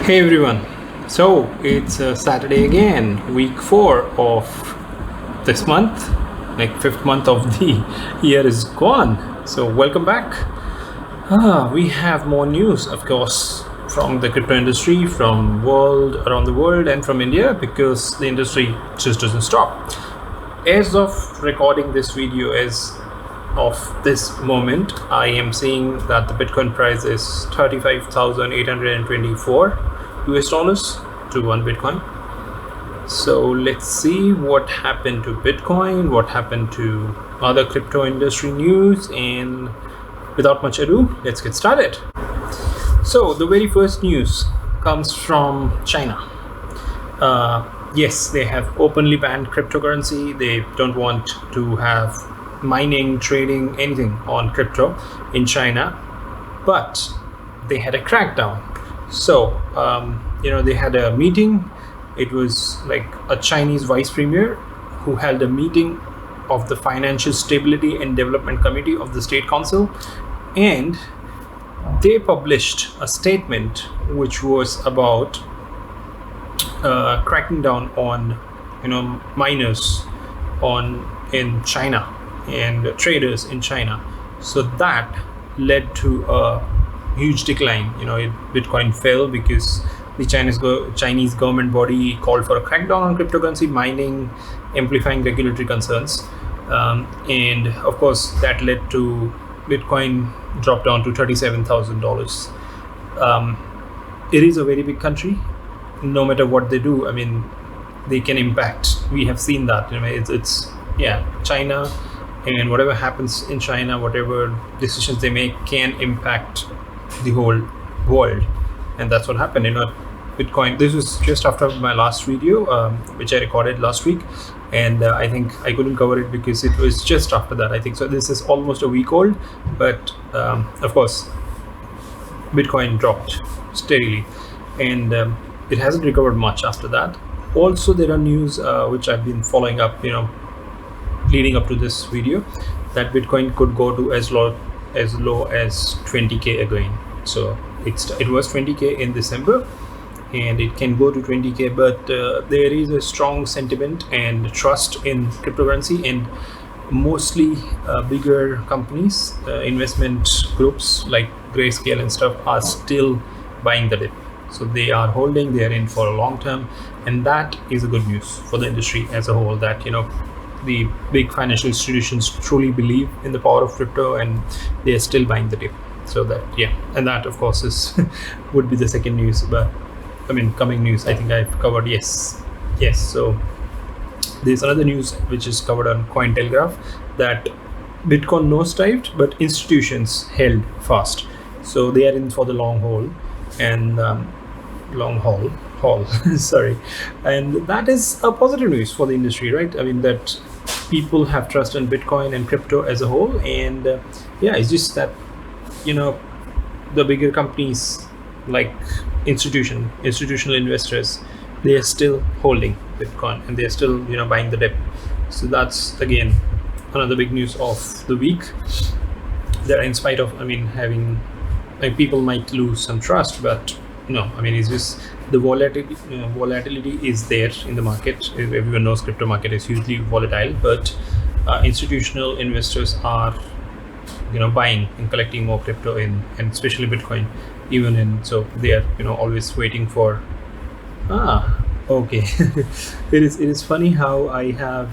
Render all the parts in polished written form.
Hey everyone, so it's Saturday again, week 4 of this month, like 5th month of the year is gone. So welcome back. We have more news, of course, from the crypto industry, from around the world, and from India, because the industry just doesn't stop. As of recording this video, as of this moment, I am seeing that the Bitcoin price is 35,824 US dollars to one Bitcoin. So let's see what happened to Bitcoin, what happened to other crypto industry news, and without much ado, let's get started. So the very first news comes from China. Yes, they have openly banned cryptocurrency. They don't want to have mining, trading, anything on crypto in China, but they had a crackdown. So they had a meeting. It was like a Chinese vice premier who held a meeting of the Financial Stability and Development Committee of the State Council, and they published a statement which was about cracking down on miners in China and traders in China. So that led to a huge decline. Bitcoin fell because the Chinese government body called for a crackdown on cryptocurrency mining, amplifying regulatory concerns, and of course that led to Bitcoin drop down to $37,000. It is a very big country. No matter what they do, they can impact. We have seen that. It's China, and whatever happens in China, whatever decisions they make can impact the whole world, and that's what happened. Bitcoin, this was just after my last video, which I recorded last week, and I think I couldn't cover it because it was just after that. I think so. This is almost a week old, but of course Bitcoin dropped steadily, and it hasn't recovered much after that. Also, there are news which I've been following up, leading up to this video, that Bitcoin could go to as low as 20k again. So it was 20k in December, and it can go to 20k, but there is a strong sentiment and trust in cryptocurrency, and mostly bigger companies, investment groups like Grayscale and stuff are still buying the dip. So they are holding, they are in for a long term, and that is a good news for the industry as a whole, that the big financial institutions truly believe in the power of crypto, and they are still buying the dip. So that, and that of course is would be the second news, but coming news I think I've covered. Yes. So there's another news which is covered on Cointelegraph, that Bitcoin nosedived, but institutions held fast. So they are in for the long haul, and sorry, and that is a positive news for the industry, right? that people have trust in Bitcoin and crypto as a whole, and it's just that the bigger companies like institutional investors, they are still holding Bitcoin, and they are still buying the dip. So that's again another big news of the week, that in spite of having, people might lose some trust, but it's just the volatility is there in the market. Everyone knows crypto market is hugely volatile, but institutional investors are buying and collecting more crypto and especially Bitcoin, so they are always waiting for okay. it is funny how I have,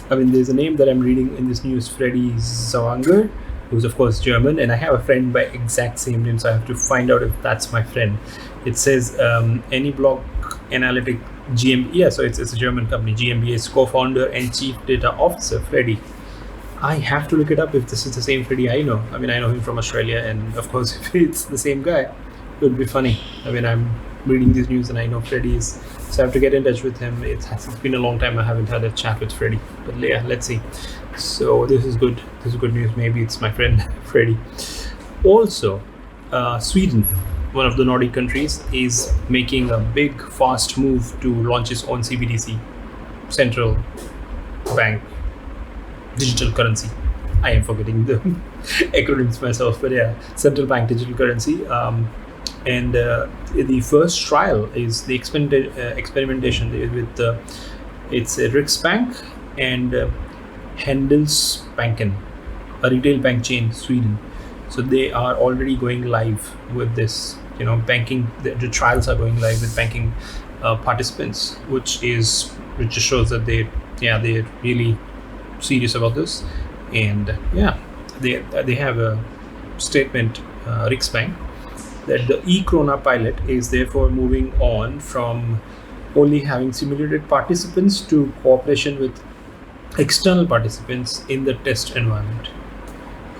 there's a name that I'm reading in this news, Freddy, who's of course German, and I have a friend by exact same name, so I have to find out if that's my friend. It says any block analytic GmbH, so it's a German company. GmbH's co-founder and chief data officer, Freddy. I have to look it up if this is the same Freddy I know. I know him from Australia, and of course if it's the same guy, it would be funny. I'm reading this news and I know Freddy is, so I have to get in touch with him. It's been a long time I haven't had a chat with Freddy, but let's see. So this is good news. Maybe it's my friend Freddy. Also, Sweden, one of the Nordic countries, is making a big fast move to launch its own CBDC, central bank digital currency. I am forgetting the acronyms myself, but central bank digital currency. And the first trial is the experimentation with it's a Riksbank and Handelsbanken, a retail bank chain in Sweden. So they are already going live with this. Banking. The trials are going live with banking participants, which just shows that they're really serious about this. And they have a statement, Riksbank, that the e-krona pilot is therefore moving on from only having simulated participants to cooperation with external participants in the test environment.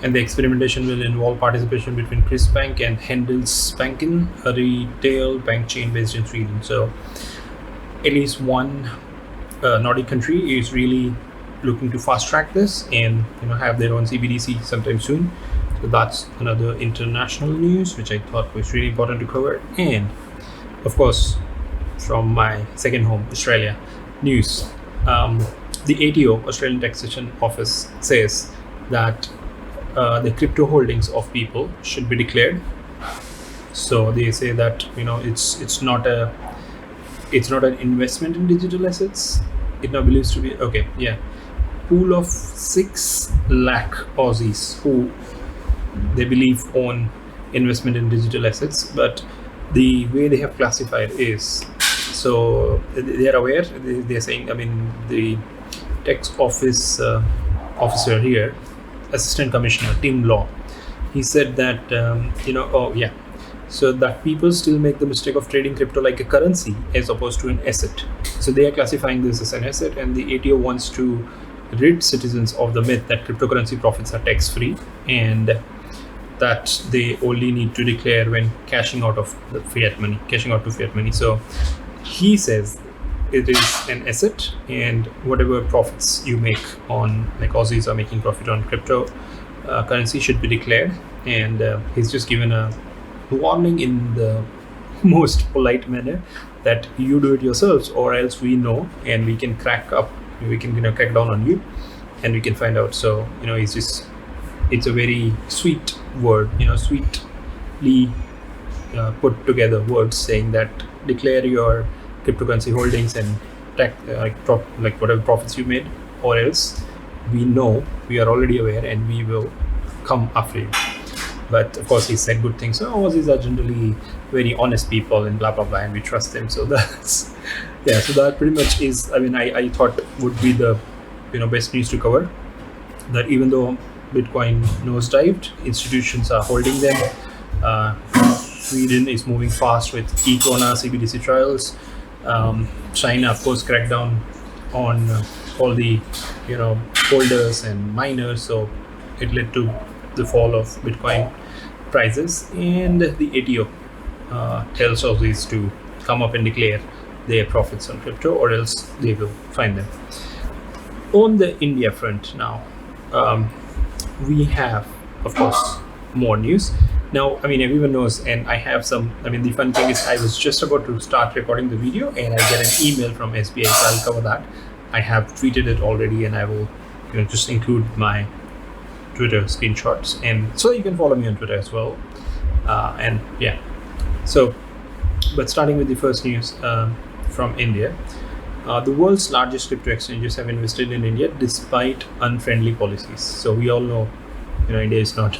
And the experimentation will involve participation between Riksbank and Handelsbanken, a retail bank chain based in Sweden. So at least one Nordic country is really looking to fast track this and have their own CBDC sometime soon. So that's another international news which I thought was really important to cover. And of course, from my second home, Australia, news. The ATO, Australian Taxation Office, says that the crypto holdings of people should be declared. So they say that it's not an investment in digital assets. It now believes to be pool of 6 lakh Aussies who they believe own investment in digital assets. But the way they have classified is, so they are aware. They're saying, the tax office officer here, Assistant Commissioner Tim Law, he said that so that people still make the mistake of trading crypto like a currency as opposed to an asset. So they are classifying this as an asset, and the ATO wants to rid citizens of the myth that cryptocurrency profits are tax-free and that they only need to declare when cashing out to fiat money. So he says it is an asset, and whatever profits you make on, like Aussies are making profit on crypto currency, should be declared. And he's just given a warning in the most polite manner that you do it yourselves, or else we know and we can crack down on you and we can find out. So it's a very sweet word, sweetly put together words saying that declare your cryptocurrency holdings and whatever profits you made, or else we know, we are already aware, and we will come after you. But of course he said good things. So Aussies are generally very honest people and blah blah blah, and we trust them. So that's so that pretty much is, I thought would be the best news to cover, that even though Bitcoin nosedived, institutions are holding them. Sweden is moving fast with e-krona CBDC trials. China, of course, cracked down on all the holders and miners, so it led to the fall of Bitcoin prices. And the ATO tells Aussies to come up and declare their profits on crypto, or else they will fine them. On the India front now, we have, of course, more news. Now, everyone knows, and I have some, the fun thing is I was just about to start recording the video and I get an email from SBI, so I'll cover that. I have tweeted it already, and I will just include my Twitter screenshots, and so you can follow me on Twitter as well. But starting with the first news from India, the world's largest crypto exchanges have invested in India despite unfriendly policies. So we all know, India is not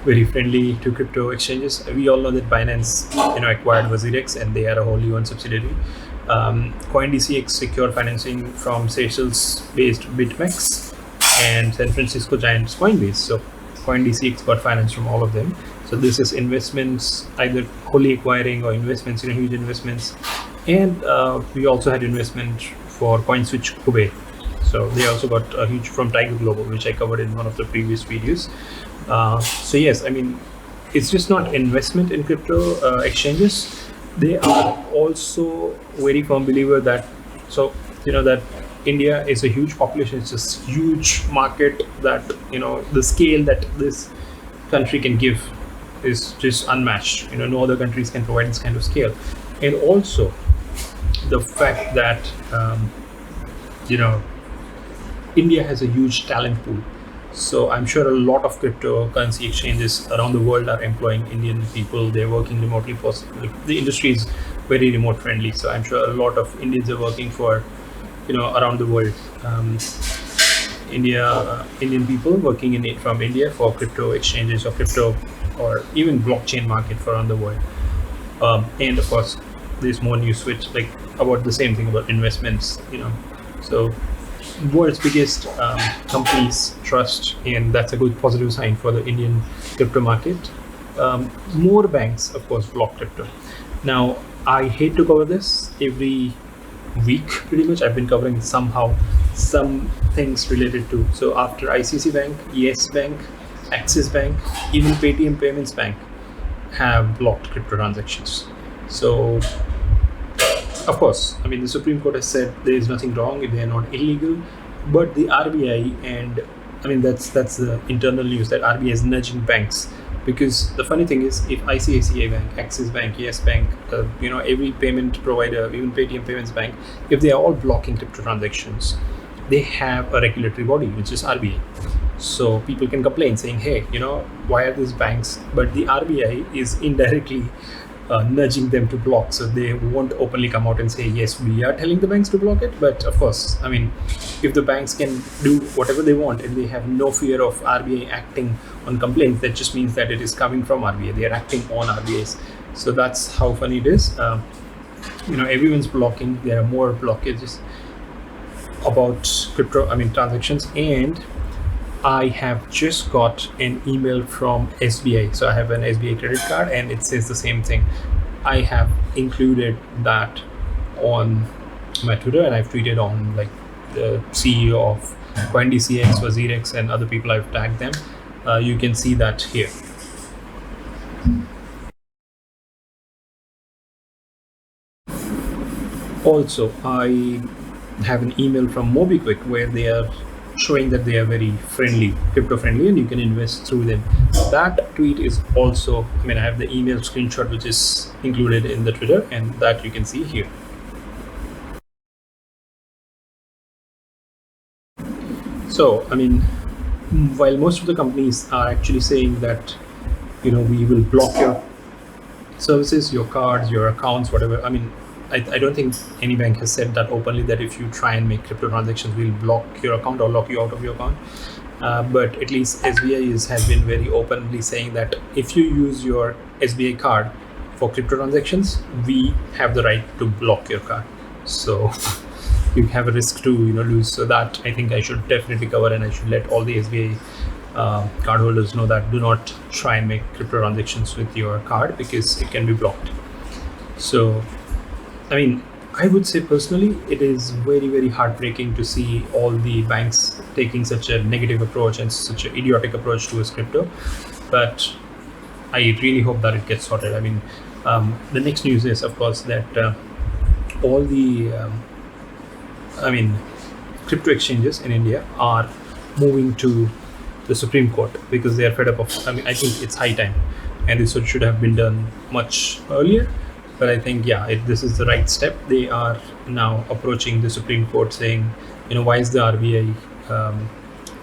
very friendly to crypto exchanges. We all know that Binance, acquired WazirX, and they are a wholly owned subsidiary. CoinDCX secured financing from Seychelles-based BitMEX and San Francisco giant Coinbase. So CoinDCX got finance from all of them. So this is investments, either wholly acquiring or investments, huge investments. And we also had investment for CoinSwitch Hubei. So they also got a huge from Tiger Global, which I covered in one of the previous videos. So yes, it's just not investment in crypto exchanges. They are also very firm believer that, that India is a huge population. It's a huge market that, the scale that this country can give is just unmatched. No other countries can provide this kind of scale. And also the fact that, India has a huge talent pool. So I'm sure a lot of cryptocurrency exchanges around the world are employing Indian people. They're working remotely. The industry is very remote friendly, so I'm sure a lot of Indians are working for, around the world. Indian people working from India for crypto exchanges or crypto or even blockchain market for around the world. And of course, there's more news which like about the same thing about investments. So world's biggest companies trust, and that's a good positive sign for the Indian crypto market. More banks, of course, block crypto. Now, I hate to cover this every week. Pretty much, I've been covering somehow some things related to. So after ICICI Bank, Yes Bank, Axis Bank, even Paytm Payments Bank have blocked crypto transactions. So of course, I mean, the Supreme Court has said there is nothing wrong if they are not illegal, but the RBI, and I mean that's the internal news, that RBI is nudging banks, because the funny thing is, if ICICI Bank, Axis Bank, Yes Bank, every payment provider, even Paytm Payments Bank, if they are all blocking crypto transactions, they have a regulatory body, which is RBI. So people can complain saying, hey, why are these banks? But the RBI is indirectly nudging them to block, so they won't openly come out and say, yes, we are telling the banks to block it. But of course, I mean, if the banks can do whatever they want and they have no fear of RBI acting on complaints, that just means that it is coming from RBI. They are acting on RBI's. So that's how funny it is. Everyone's blocking. There are more blockages about crypto, transactions. And I have just got an email from SBI. So I have an SBI credit card and it says the same thing. I have included that on my Twitter, and I've tweeted on like the CEO of Coinbase, WazirX, and other people. I've tagged them. You can see that here. Also, I have an email from MobiKwik where they are showing that they are very friendly, crypto friendly, and you can invest through them. That tweet is also, I have the email screenshot which is included in the Twitter, and that you can see here. So, while most of the companies are actually saying that, we will block your services, your cards, your accounts, whatever. I don't think any bank has said that openly, that if you try and make crypto transactions, we'll block your account or lock you out of your account. But at least SBI has been very openly saying that if you use your SBI card for crypto transactions, we have the right to block your card. So you have a risk to lose. So that I think I should definitely cover, and I should let all the SBI cardholders know that do not try and make crypto transactions with your card, because it can be blocked. So I would say personally, it is very, very heartbreaking to see all the banks taking such a negative approach and such an idiotic approach towards crypto. But I really hope that it gets sorted. The next news is, of course, that all the crypto exchanges in India are moving to the Supreme Court because they are fed up of. I think it's high time, and this should have been done much earlier. But I think, this is the right step. They are now approaching the Supreme Court saying, why is the RBI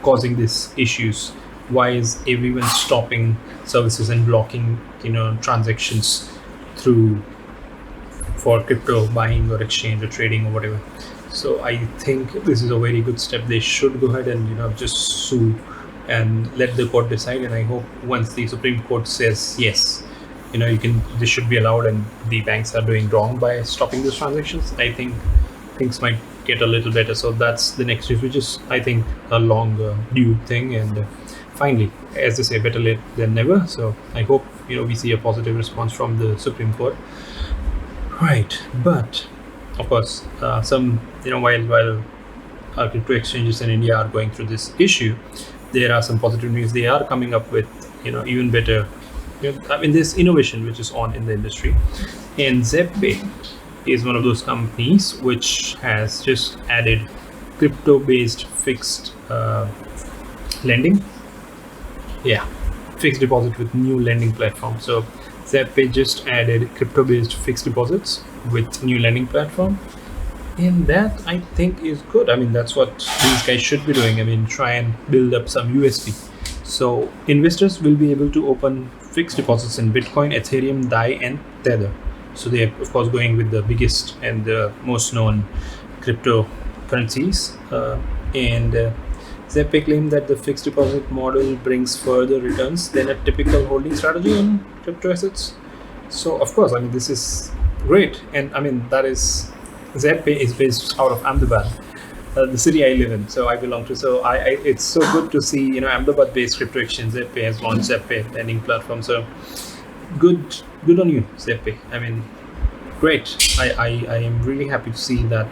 causing these issues? Why is everyone stopping services and blocking, transactions for crypto buying or exchange or trading or whatever? So I think this is a very good step. They should go ahead and, just sue and let the court decide. And I hope once the Supreme Court says yes, this should be allowed, and the banks are doing wrong by stopping these transactions, I think things might get a little better. So that's the next news, which is, I think, a long due thing. And finally, as they say, better late than never. So I hope, we see a positive response from the Supreme Court. Right. But of course, while our crypto exchanges in India are going through this issue, there are some positive news. They are coming up with, even better. There's innovation which is on in the industry, and ZebPay is one of those companies which has just added crypto-based fixed lending. Fixed deposit with new lending platform. So ZebPay just added crypto-based fixed deposits with new lending platform. And that I think is good. I mean, that's what these guys should be doing. I mean, try and build up some USP. So investors will be able to open fixed deposits in Bitcoin, Ethereum, DAI, and Tether. So they are, of course, going with the biggest and the most known cryptocurrencies. And ZebPay claimed that the fixed deposit model brings further returns than a typical holding strategy on crypto assets. So, of course, I mean, this is great. And I mean, that is ZebPay is based out of Ahmedabad, the city I live in. So I belong to. So it's so good to see, you know, Ahmedabad-based crypto exchange ZebPay has launched ZebPay lending platform. So good on you, ZebPay. I mean, great. I am really happy to see that,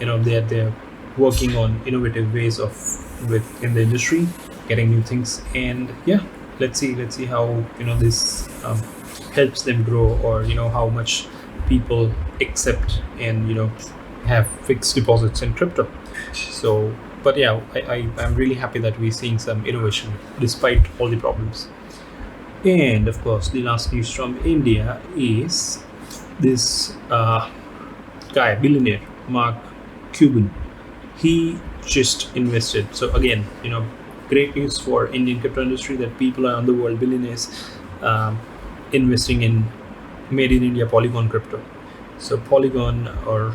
you know, they're working on innovative ways of in the industry, getting new things. And yeah, let's see how, you know, this helps them grow, or you know, how much people accept and, you know, have fixed deposits in crypto. So, but yeah, I'm really happy that we're seeing some innovation despite all the problems. And of course, the last news from India is this guy, billionaire Mark Cuban. He just invested. So again, you know, great news for Indian crypto industry that people around the world, billionaires, investing in Made-in-India Polygon crypto. So Polygon, or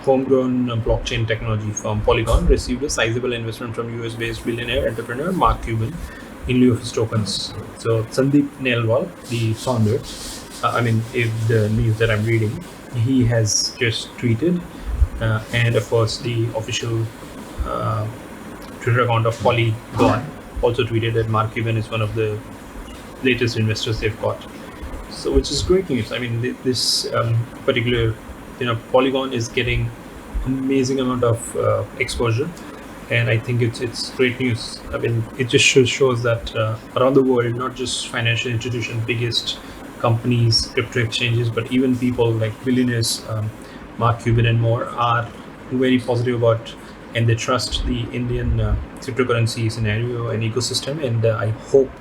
homegrown blockchain technology firm Polygon, received a sizable investment from US-based billionaire entrepreneur Mark Cuban in lieu of his tokens. So Sandeep Nailwal, the founder, I mean, if the news that I'm reading, he has just tweeted, and of course the official Twitter account of Polygon also tweeted that Mark Cuban is one of the latest investors they've got. So, which is great news. I mean, this particular, you know, Polygon is getting amazing amount of exposure, and I think it's great news. I mean, it just shows that around the world, not just financial institutions, biggest companies, crypto exchanges, but even people like billionaires, Mark Cuban and more, are very positive about, and they trust the Indian cryptocurrency scenario and ecosystem. And I hope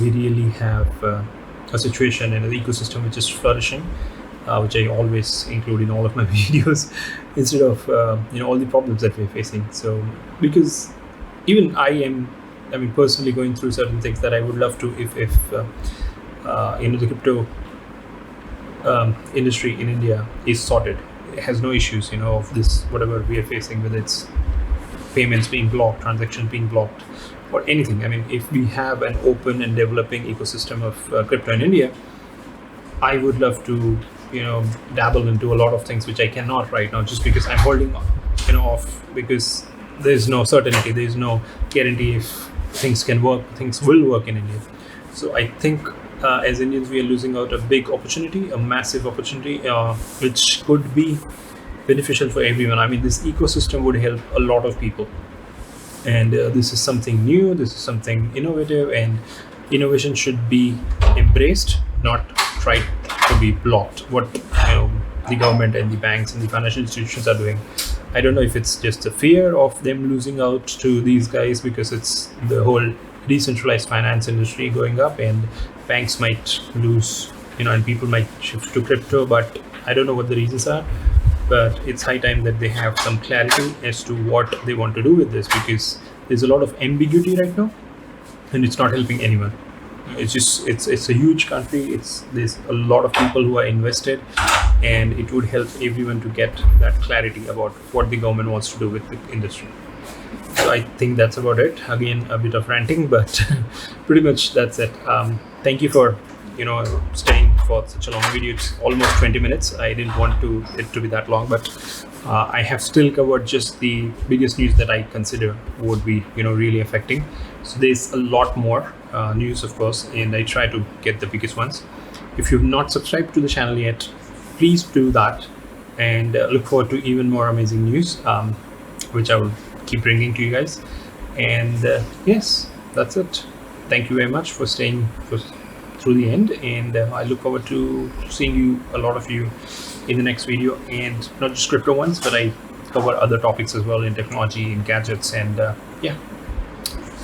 we really have a situation and an ecosystem which is flourishing, which I always include in all of my videos, instead of you know, all the problems that we're facing. So because even I mean, personally going through certain things that I would love to, if you know, the crypto industry in India is sorted, it has no issues, you know, of this whatever we are facing, whether it's payments being blocked, transactions being blocked, or anything. I mean, if we have an open and developing ecosystem of crypto in India, I would love to, you know, dabble into a lot of things which I cannot right now, just because I'm holding, you know, off, because there's no certainty, there's no guarantee if things can work, things will work in India. So I think as Indians, we are losing out a big opportunity, a massive opportunity, which could be beneficial for everyone. I mean, this ecosystem would help a lot of people. And this is something new, this is something innovative, and innovation should be embraced, not tried to be blocked. What, you know, the government and the banks and the financial institutions are doing, I don't know if it's just a fear of them losing out to these guys, because it's the whole decentralized finance industry going up, and banks might lose, you know, and people might shift to crypto. But I don't know what the reasons are. But it's high time that they have some clarity as to what they want to do with this, because there's a lot of ambiguity right now, and it's not helping anyone. It's just, it's a huge country. There's a lot of people who are invested, and it would help everyone to get that clarity about what the government wants to do with the industry. So I think that's about it. Again, a bit of ranting, but pretty much that's it. Thank you for, you know, staying for such a long video. It's almost 20 minutes. I didn't want it to be that long, but I have still covered just the biggest news that I consider would be, you know, really affecting. So there's a lot more news, of course, and I try to get the biggest ones. If you've not subscribed to the channel yet, please do that, and look forward to even more amazing news, which I will keep bringing to you guys. And yes, that's it. Thank you very much for staying through the end, and I look forward to seeing you, a lot of you, in the next video. And not just crypto ones, but I cover other topics as well in technology and gadgets. And yeah,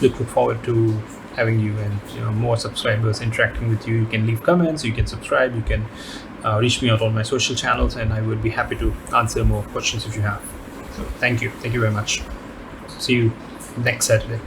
look forward to having you, and, you know, more subscribers interacting with you. You can leave comments, you can subscribe, you can reach me out on my social channels, and I would be happy to answer more questions if you have. So thank you very much. See you next Saturday.